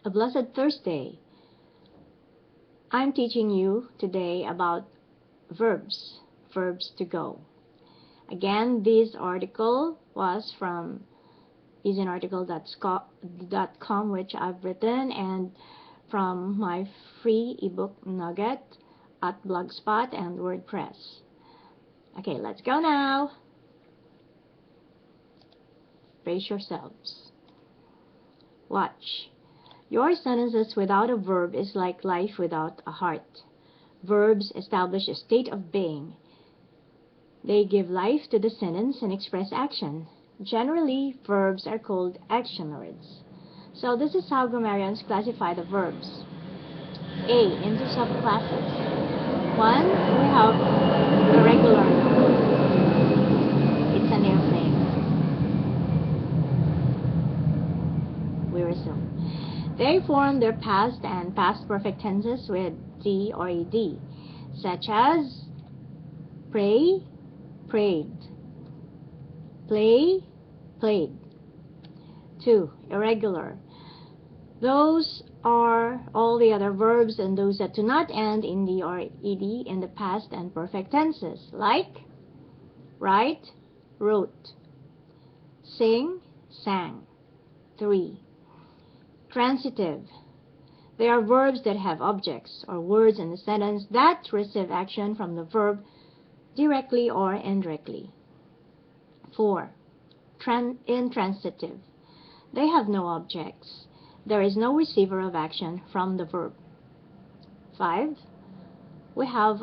A blessed Thursday. I'm teaching you today about verbs to go. Again, this article was from easyarticle.com, which I've written, and from my free ebook nugget at Blogspot and WordPress. Okay, let's go now. Brace yourselves. Watch. Your sentences without a verb is like life without a heart. Verbs establish a state of being. They give life to the sentence and express action. Generally, verbs are called action words. So this is how grammarians classify the verbs. A. Into subclasses. 1. We have the regular verb. It's an airplane. We resume. They form their past and past perfect tenses with D or ED, such as pray, prayed, play, played. 2. Irregular. Those are all the other verbs and those that do not end in D or ED in the past and perfect tenses, like write, wrote, sing, sang. 3. Transitive. They are verbs that have objects or words in the sentence that receive action from the verb directly or indirectly. 4. Intransitive. They have no objects. There is no receiver of action from the verb. 5. We have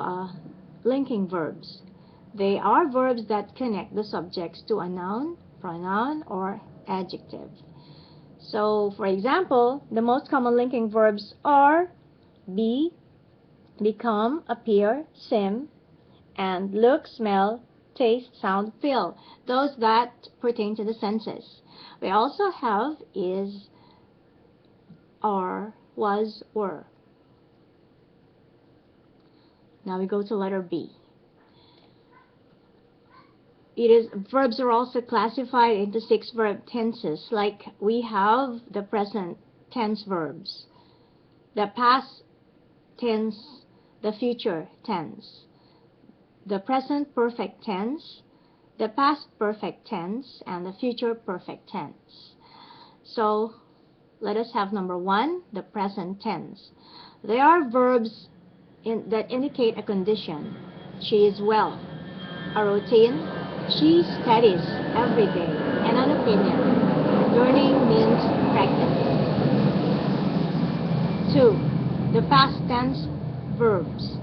linking verbs. They are verbs that connect the subjects to a noun, pronoun, or adjective. So, for example, the most common linking verbs are be, become, appear, seem, and look, smell, taste, sound, feel. Those that pertain to the senses. We also have is, are, was, were. Now we go to letter B. Verbs are also classified into 6 verb tenses, like we have the present tense verbs, the past tense, the future tense, the present perfect tense, the past perfect tense, and the future perfect tense. So let us have number 1, the present tense. They are verbs that indicate a condition. She is well. A routine. She studies every day. And an opinion. Learning means practice. 2. The past tense verbs.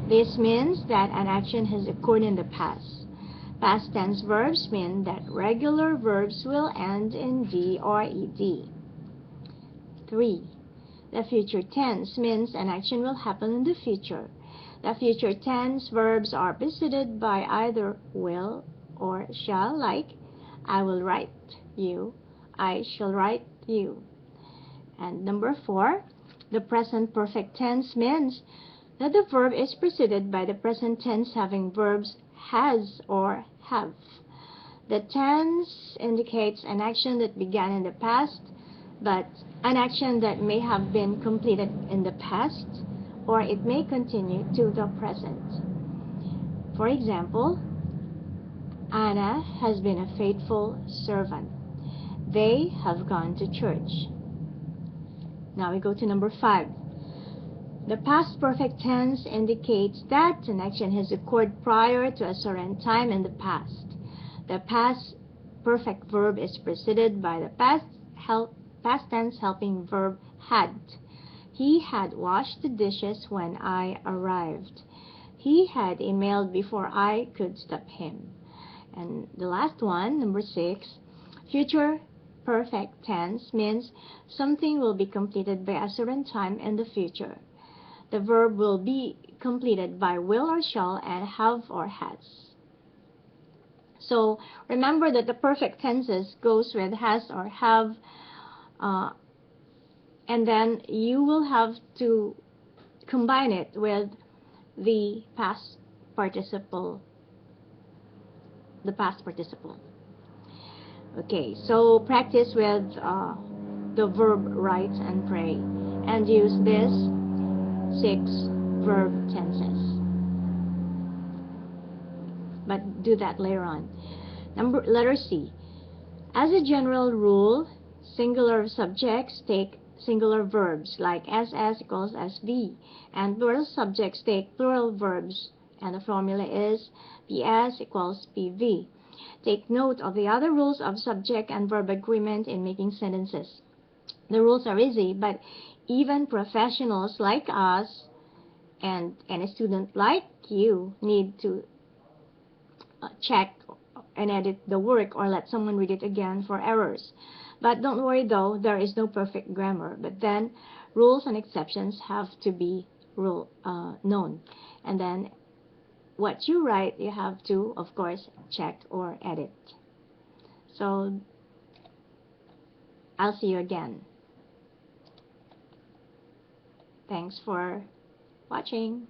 This means that an action has occurred in the past. Past tense verbs mean that regular verbs will end in D or ED. 3. The future tense means an action will happen in the future. The future tense verbs are preceded by either will or shall, like I will write you, I shall write you. And number 4, the present perfect tense means that the verb is preceded by the present tense having verbs has or have. The tense indicates an action that began in the past, but an action that may have been completed in the past, or it may continue to the present. For example, Anna has been a faithful servant. They have gone to church. Now we go to number 5. The past perfect tense indicates that an action has occurred prior to a certain time in the past. The past perfect verb is preceded by the past tense helping verb had. He had washed the dishes when I arrived. He had emailed before I could stop him. And the last one, number 6, future perfect tense means something will be completed by a certain time in the future. The verb will be completed by will or shall and have or has. So remember that the perfect tenses goes with has or have, and then you will have to combine it with the past participle. Okay, so practice with the verb write and pray, and use these 6 verb tenses. But do that later on. Letter C. As a general rule, singular subjects take singular verbs like SS equals SV, and plural subjects take plural verbs, and the formula is PS equals PV. Take note of the other rules of subject and verb agreement in making sentences. The rules are easy, but even professionals like us and a student like you need to check and edit the work or let someone read it again for errors. But don't worry though, there is no perfect grammar. But then rules and exceptions have to be known. And then what you write, you have to, of course, check or edit. So I'll see you again. Thanks for watching.